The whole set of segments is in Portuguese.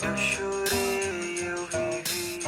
Eu chorei, eu vivi,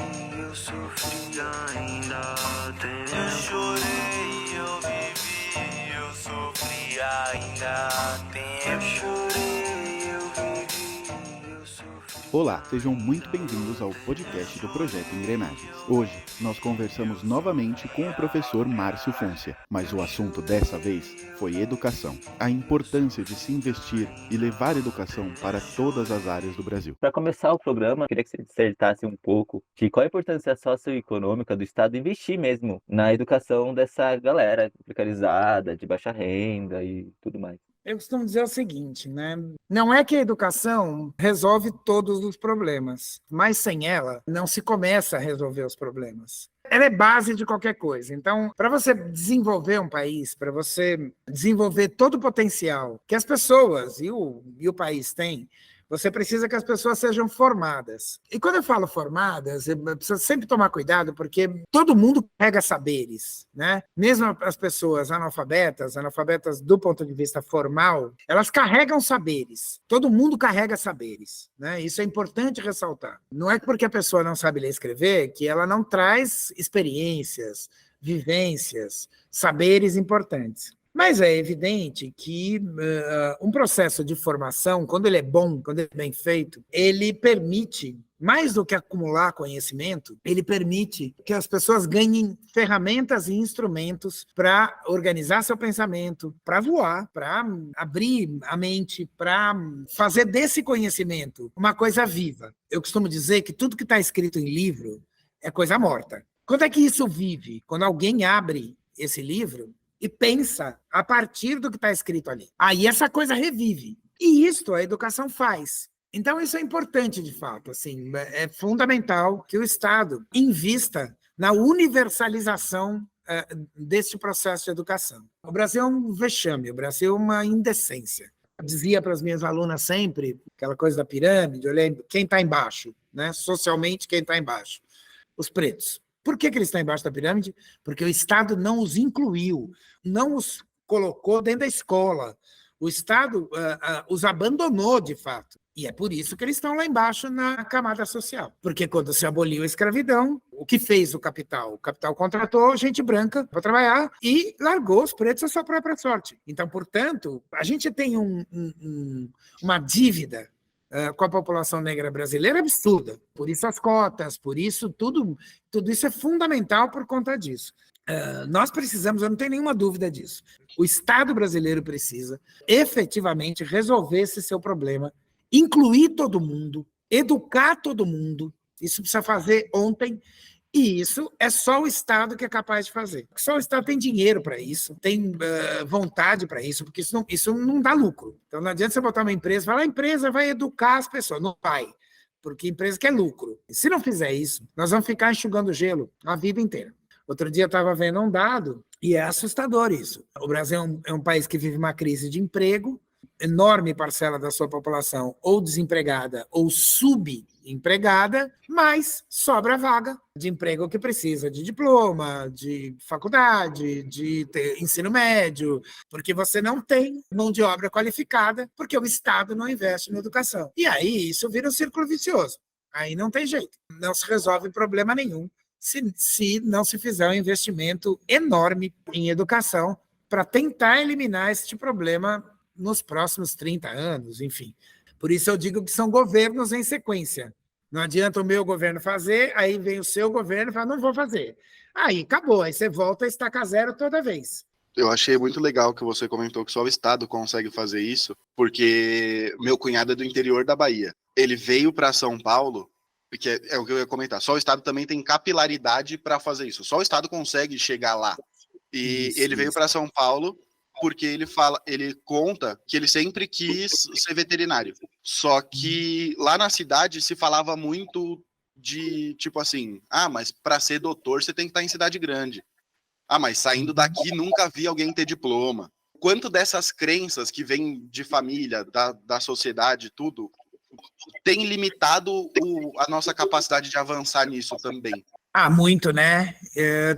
eu sofri ainda tem. Eu chorei, eu vivi, eu sofri ainda tem. Eu chorei, eu vivi, eu sofri. Olá, sejam muito bem-vindos ao podcast do Projeto Engrenagens. Hoje, nós conversamos novamente com o professor Márcio Fúncia, mas o assunto dessa vez foi educação. A importância de se investir e levar educação para todas as áreas do Brasil. Para começar o programa, queria que você dissertasse um pouco de qual a importância socioeconômica do Estado investir mesmo na educação dessa galera precarizada, de baixa renda e tudo mais. Eu costumo dizer o seguinte, né? Não é que a educação resolve todos os problemas, mas sem ela não se começa a resolver os problemas. Ela é base de qualquer coisa. Então, para você desenvolver um país, para você desenvolver todo o potencial que as pessoas e o país têm, você precisa que as pessoas sejam formadas. E quando eu falo formadas, eu preciso sempre tomar cuidado, porque todo mundo carrega saberes, né? Mesmo as pessoas analfabetas do ponto de vista formal, elas carregam saberes. Todo mundo carrega saberes, né? Isso é importante ressaltar. Não é porque a pessoa não sabe ler e escrever que ela não traz experiências, vivências, saberes importantes. Mas é evidente que um processo de formação, quando ele é bom, quando ele é bem feito, ele permite, mais do que acumular conhecimento, ele permite que as pessoas ganhem ferramentas e instrumentos para organizar seu pensamento, para voar, para abrir a mente, para fazer desse conhecimento uma coisa viva. Eu costumo dizer que tudo que está escrito em livro é coisa morta. Quando é que isso vive? Quando alguém abre esse livro e pensa a partir do que está escrito ali. Aí essa coisa revive. E isto a educação faz. Então isso é importante, de fato. Assim, é fundamental que o Estado invista na universalização deste processo de educação. O Brasil é um vexame, o Brasil é uma indecência. Eu dizia para as minhas alunas sempre, aquela coisa da pirâmide, olhei quem está embaixo, né? Socialmente, quem está embaixo? Os pretos. Por que eles estão embaixo da pirâmide? Porque o Estado não os incluiu, não os colocou dentro da escola. O Estado os abandonou, de fato. E é por isso que eles estão lá embaixo na camada social. Porque quando se aboliu a escravidão, o que fez o capital? O capital contratou gente branca para trabalhar e largou os pretos à sua própria sorte. Então, portanto, a gente tem uma dívida com a população negra brasileira absurda. Por isso as cotas, por isso tudo isso é fundamental por conta disso. Nós precisamos, eu não tenho nenhuma dúvida disso. O Estado brasileiro precisa efetivamente resolver esse seu problema, incluir todo mundo, educar todo mundo. Isso precisa fazer ontem. E isso é só o Estado que é capaz de fazer. Só o Estado tem dinheiro para isso, tem vontade para isso, porque isso não dá lucro. Então não adianta você botar uma empresa e falar, a empresa vai educar as pessoas. Não vai, porque a empresa quer lucro. E se não fizer isso, nós vamos ficar enxugando gelo a vida inteira. Outro dia eu estava vendo um dado, e é assustador isso. O Brasil é um país que vive uma crise de emprego, enorme parcela da sua população ou desempregada ou subempregada, mas sobra vaga de emprego que precisa de diploma, de faculdade, de ensino médio, porque você não tem mão de obra qualificada, porque o Estado não investe na educação. E aí isso vira um círculo vicioso. Aí não tem jeito. Não se resolve problema nenhum se não se fizer um investimento enorme em educação para tentar eliminar este problema nos próximos 30 anos, enfim. Por isso eu digo que são governos em sequência. Não adianta o meu governo fazer, aí vem o seu governo e fala, não vou fazer. Aí acabou, aí você volta a estacar zero toda vez. Eu achei muito legal que você comentou que só o Estado consegue fazer isso, porque meu cunhado é do interior da Bahia. Ele veio para São Paulo, que é o que eu ia comentar, só o Estado também tem capilaridade para fazer isso. Só o Estado consegue chegar lá. E ele veio para São Paulo porque ele conta que ele sempre quis ser veterinário. Só que lá na cidade se falava muito de, tipo assim, mas para ser doutor você tem que estar em cidade grande. Mas saindo daqui nunca vi alguém ter diploma. Quanto dessas crenças que vêm de família, da sociedade, tudo, tem limitado a nossa capacidade de avançar nisso também? Muito, né?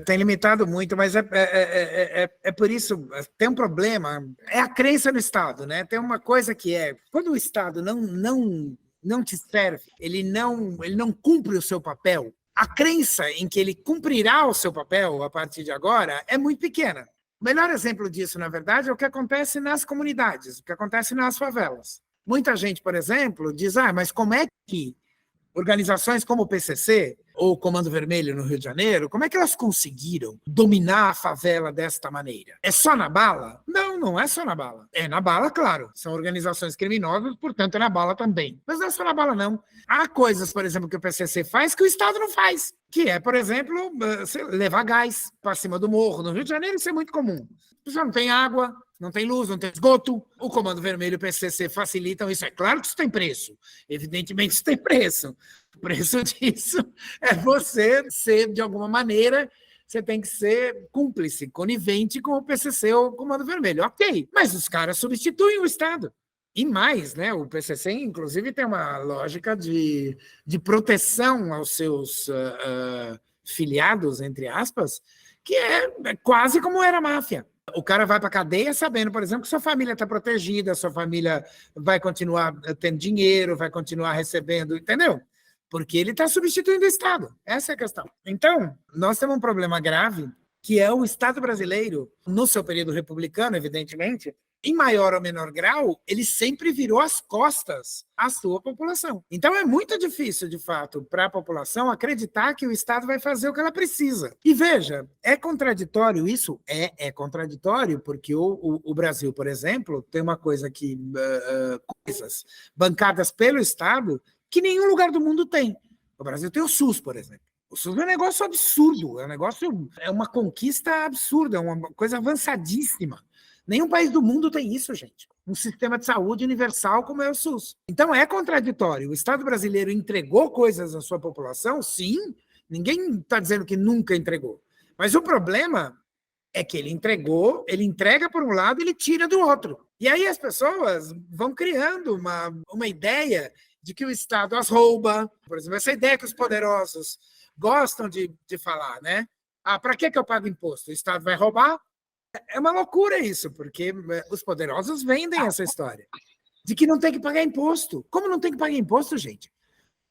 Tem limitado muito, mas é por isso, tem um problema, é a crença no Estado, né? Tem uma coisa que quando o Estado não não te serve, ele não cumpre o seu papel, a crença em que ele cumprirá o seu papel a partir de agora é muito pequena. O melhor exemplo disso, na verdade, é o que acontece nas comunidades, o que acontece nas favelas. Muita gente, por exemplo, diz, mas como é que organizações como o PCC ou o Comando Vermelho no Rio de Janeiro, como é que elas conseguiram dominar a favela desta maneira? É só na bala? Não, não é só na bala. É na bala, claro. São organizações criminosas, portanto é na bala também. Mas não é só na bala, não. Há coisas, por exemplo, que o PCC faz que o Estado não faz. Que é, por exemplo, levar gás para cima do morro. No Rio de Janeiro isso é muito comum. A pessoa não tem água, não tem luz, não tem esgoto. O Comando Vermelho e o PCC facilitam isso. É claro que isso tem preço. Evidentemente isso tem preço. O preço disso é você ser, de alguma maneira, você tem que ser cúmplice, conivente com o PCC ou o Comando Vermelho. Ok, mas os caras substituem o Estado. E mais, né? O PCC, inclusive, tem uma lógica de proteção aos seus filiados, entre aspas, que é quase como era a máfia. O cara vai para a cadeia sabendo, por exemplo, que sua família está protegida, sua família vai continuar tendo dinheiro, vai continuar recebendo, entendeu? Porque ele está substituindo o Estado. Essa é a questão. Então, nós temos um problema grave, que é o Estado brasileiro, no seu período republicano, evidentemente, em maior ou menor grau, ele sempre virou as costas à sua população. Então é muito difícil, de fato, para a população acreditar que o Estado vai fazer o que ela precisa. E veja, é contraditório isso? É contraditório, porque o Brasil, por exemplo, tem uma coisa que coisas bancadas pelo Estado que nenhum lugar do mundo tem. O Brasil tem o SUS, por exemplo. O SUS é um negócio absurdo, é uma conquista absurda, é uma coisa avançadíssima. Nenhum país do mundo tem isso, gente. Um sistema de saúde universal como é o SUS. Então é contraditório. O Estado brasileiro entregou coisas à sua população? Sim. Ninguém está dizendo que nunca entregou. Mas o problema é que ele entregou, ele entrega por um lado e ele tira do outro. E aí as pessoas vão criando uma ideia de que o Estado as rouba. Por exemplo, essa ideia que os poderosos gostam de falar, né? Para que eu pago imposto? O Estado vai roubar? É uma loucura isso, porque os poderosos vendem essa história de que não tem que pagar imposto. Como não tem que pagar imposto, gente?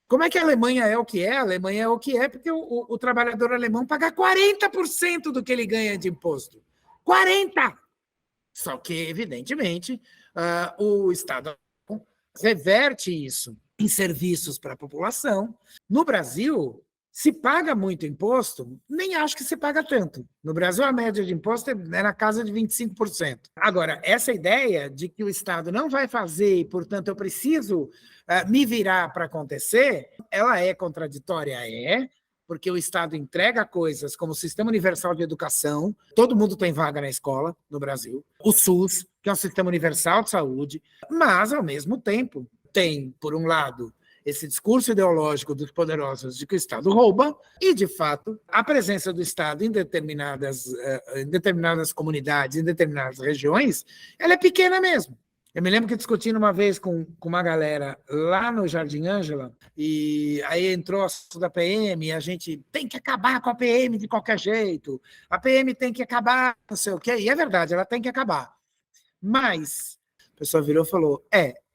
Como é que a Alemanha é o que é? A Alemanha é o que é porque o trabalhador alemão paga 40% do que ele ganha de imposto. 40%! Só que, evidentemente, o Estado reverte isso em serviços para a população. No Brasil, se paga muito imposto, nem acho que se paga tanto. No Brasil, a média de imposto é na casa de 25%. Agora, essa ideia de que o Estado não vai fazer e, portanto, eu preciso me virar para acontecer, ela é contraditória, porque o Estado entrega coisas como o Sistema Universal de Educação, todo mundo tem vaga na escola no Brasil, o SUS, que é um sistema universal de saúde, mas, ao mesmo tempo, tem, por um lado, esse discurso ideológico dos poderosos de que o Estado rouba e, de fato, a presença do Estado em determinadas comunidades, em determinadas regiões, ela é pequena mesmo. Eu me lembro que discutindo uma vez com uma galera lá no Jardim Ângela, e aí entrou o assunto da PM, e a gente tem que acabar com a PM de qualquer jeito, a PM tem que acabar, não sei o quê, e é verdade, ela tem que acabar. Mas a pessoa virou e falou,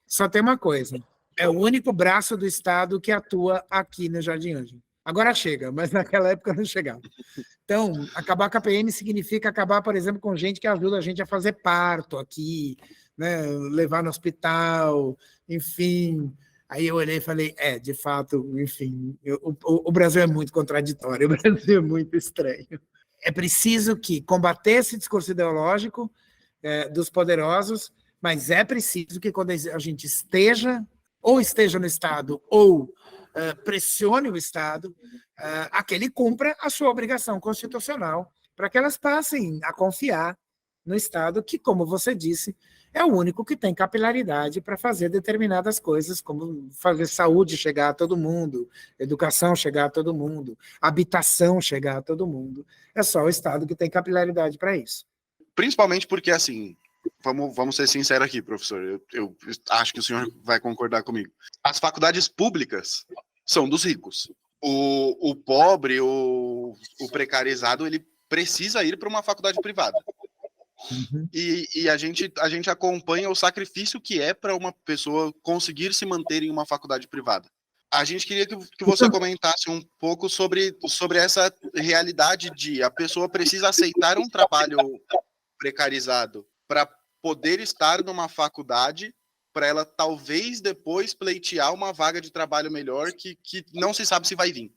só tem uma coisa, é o único braço do Estado que atua aqui no Jardim Ângela. Agora chega, mas naquela época não chegava. Então, acabar com a PM significa acabar, por exemplo, com gente que ajuda a gente a fazer parto aqui, né, levar no hospital, enfim. Aí eu olhei e falei, de fato, enfim, o Brasil é muito contraditório, o Brasil é muito estranho. É preciso que combater esse discurso ideológico dos poderosos, mas é preciso que quando a gente esteja no Estado ou pressione o Estado a que ele cumpra a sua obrigação constitucional para que elas passem a confiar no Estado que, como você disse, é o único que tem capilaridade para fazer determinadas coisas, como fazer saúde chegar a todo mundo, educação chegar a todo mundo, habitação chegar a todo mundo. É só o Estado que tem capilaridade para isso. Principalmente porque, assim, vamos ser sinceros aqui, professor, eu acho que o senhor vai concordar comigo. As faculdades públicas são dos ricos. O pobre, o precarizado, ele precisa ir para uma faculdade privada. Uhum. E a gente acompanha o sacrifício que é para uma pessoa conseguir se manter em uma faculdade privada. A gente queria que você comentasse um pouco sobre essa realidade de a pessoa precisa aceitar um trabalho precarizado para poder estar numa faculdade, para ela talvez depois pleitear uma vaga de trabalho melhor que não se sabe se vai vir.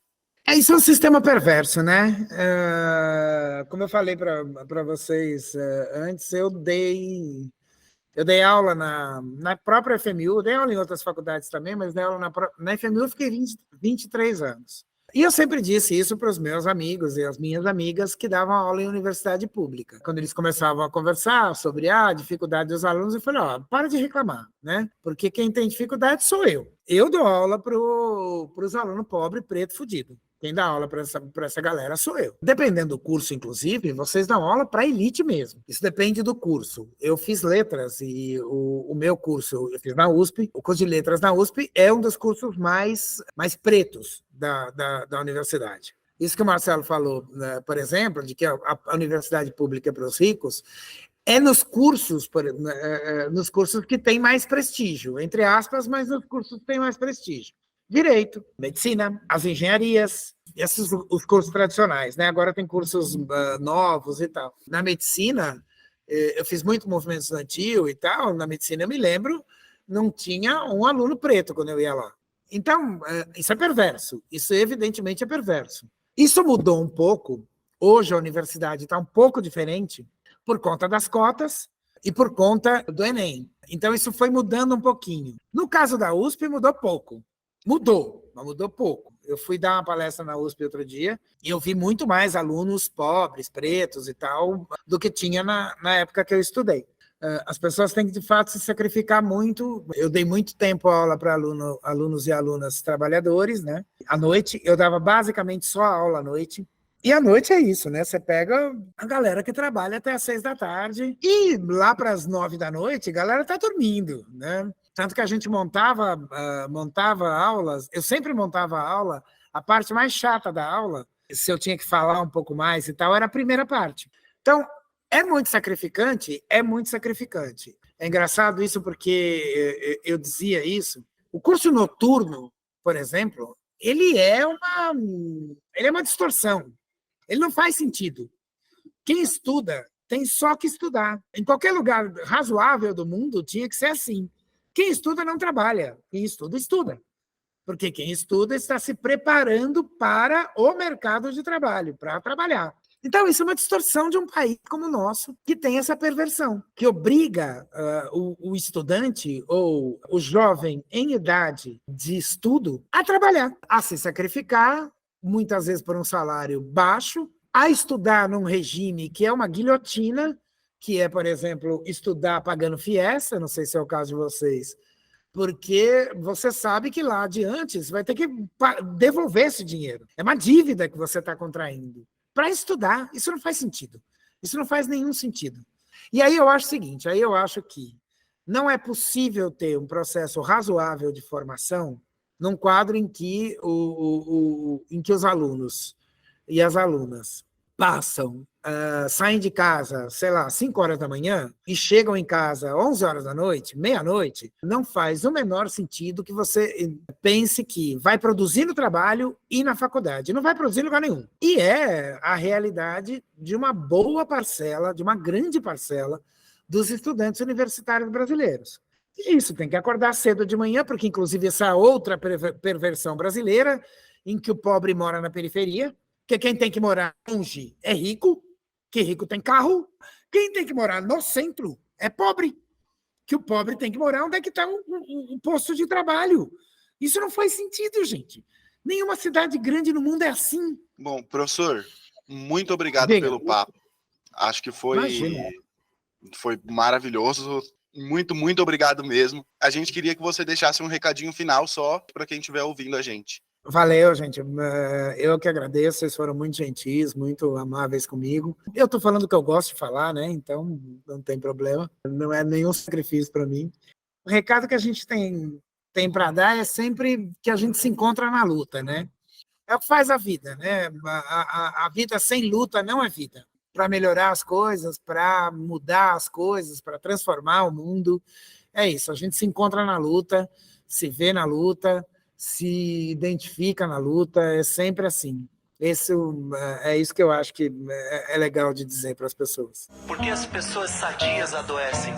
Isso é um sistema perverso, né? Como eu falei para vocês antes, eu dei aula na própria FMU, dei aula em outras faculdades também, mas dei aula na FMU eu fiquei 23 anos. E eu sempre disse isso para os meus amigos e as minhas amigas que davam aula em universidade pública. Quando eles começavam a conversar sobre a dificuldade dos alunos, eu falei, para de reclamar, né? Porque quem tem dificuldade sou eu. Eu dou aula para os alunos pobres, preto, fudido. Quem dá aula para essa galera sou eu. Dependendo do curso, inclusive, vocês dão aula para elite mesmo. Isso depende do curso. Eu fiz letras e o meu curso, eu fiz na USP. O curso de letras na USP é um dos cursos mais pretos da universidade. Isso que o Marcelo falou, né, por exemplo, de que a universidade pública é para os ricos, é nos cursos que tem mais prestígio, entre aspas, mas nos cursos que tem mais prestígio. Direito, medicina, as engenharias, esses os cursos tradicionais, né? Agora tem cursos novos e tal. Na medicina, eu fiz muito movimento estudantil e tal, na medicina eu me lembro, não tinha um aluno preto quando eu ia lá. Então, isso é perverso, isso evidentemente é perverso. Isso mudou um pouco, hoje a universidade está um pouco diferente por conta das cotas e por conta do Enem. Então isso foi mudando um pouquinho. No caso da USP, mudou pouco. Mudou, mas mudou pouco. Eu fui dar uma palestra na USP outro dia e eu vi muito mais alunos pobres, pretos e tal, do que tinha na época que eu estudei. As pessoas têm que, de fato, se sacrificar muito. Eu dei muito tempo aula para alunos e alunas trabalhadores, né? À noite, eu dava basicamente só aula à noite. E à noite é isso, né? Você pega a galera que trabalha até às 6 da tarde e lá para as 9 da noite, a galera está dormindo, né? Tanto que a gente montava aulas, eu sempre montava aula, a parte mais chata da aula, se eu tinha que falar um pouco mais e tal, era a primeira parte. Então, é muito sacrificante? É muito sacrificante. É engraçado isso porque eu dizia isso. O curso noturno, por exemplo, ele é uma distorção. Ele não faz sentido. Quem estuda tem só que estudar. Em qualquer lugar razoável do mundo tinha que ser assim. Quem estuda não trabalha. Quem estuda, estuda. Porque quem estuda está se preparando para o mercado de trabalho, para trabalhar. Então, isso é uma distorção de um país como o nosso, que tem essa perversão, que obriga o estudante ou o jovem em idade de estudo a trabalhar, a se sacrificar, muitas vezes por um salário baixo, a estudar num regime que é uma guilhotina, que é, por exemplo, estudar pagando fiesta, não sei se é o caso de vocês, porque você sabe que lá adiante você vai ter que devolver esse dinheiro. É uma dívida que você está contraindo para estudar. Isso não faz sentido. Isso não faz nenhum sentido. E aí eu acho o seguinte, aí eu acho que não é possível ter um processo razoável de formação num quadro em que, em que os alunos e as alunas saem de casa, sei lá, 5 horas da manhã e chegam em casa 11 horas da noite, meia-noite, não faz o menor sentido que você pense que vai produzir no trabalho e na faculdade. Não vai produzir em lugar nenhum. E é a realidade de uma boa parcela, de uma grande parcela dos estudantes universitários brasileiros. E isso, tem que acordar cedo de manhã, porque inclusive essa outra perversão brasileira, em que o pobre mora na periferia, porque quem tem que morar longe é rico, que rico tem carro. Quem tem que morar no centro é pobre, que o pobre tem que morar onde é que está o posto de trabalho. Isso não faz sentido, gente. Nenhuma cidade grande no mundo é assim. Bom, professor, muito obrigado pelo papo. Acho que foi maravilhoso. Muito, muito obrigado mesmo. A gente queria que você deixasse um recadinho final só para quem estiver ouvindo a gente. Valeu, gente. Eu que agradeço, vocês foram muito gentis, muito amáveis comigo. Eu estou falando o que eu gosto de falar, né? Então não tem problema. Não é nenhum sacrifício para mim. O recado que a gente tem para dar é sempre que a gente se encontra na luta, né? É o que faz a vida, né? A vida sem luta não é vida. para melhorar as coisas, para mudar as coisas, para transformar o mundo. É isso, a gente se encontra na luta, se vê na luta, se identifica na luta, é sempre assim. É isso que eu acho que é legal de dizer para as pessoas. Por que as pessoas sadias adoecem?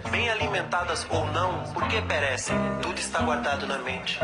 Bem alimentadas ou não, por que perecem? Tudo está guardado na mente.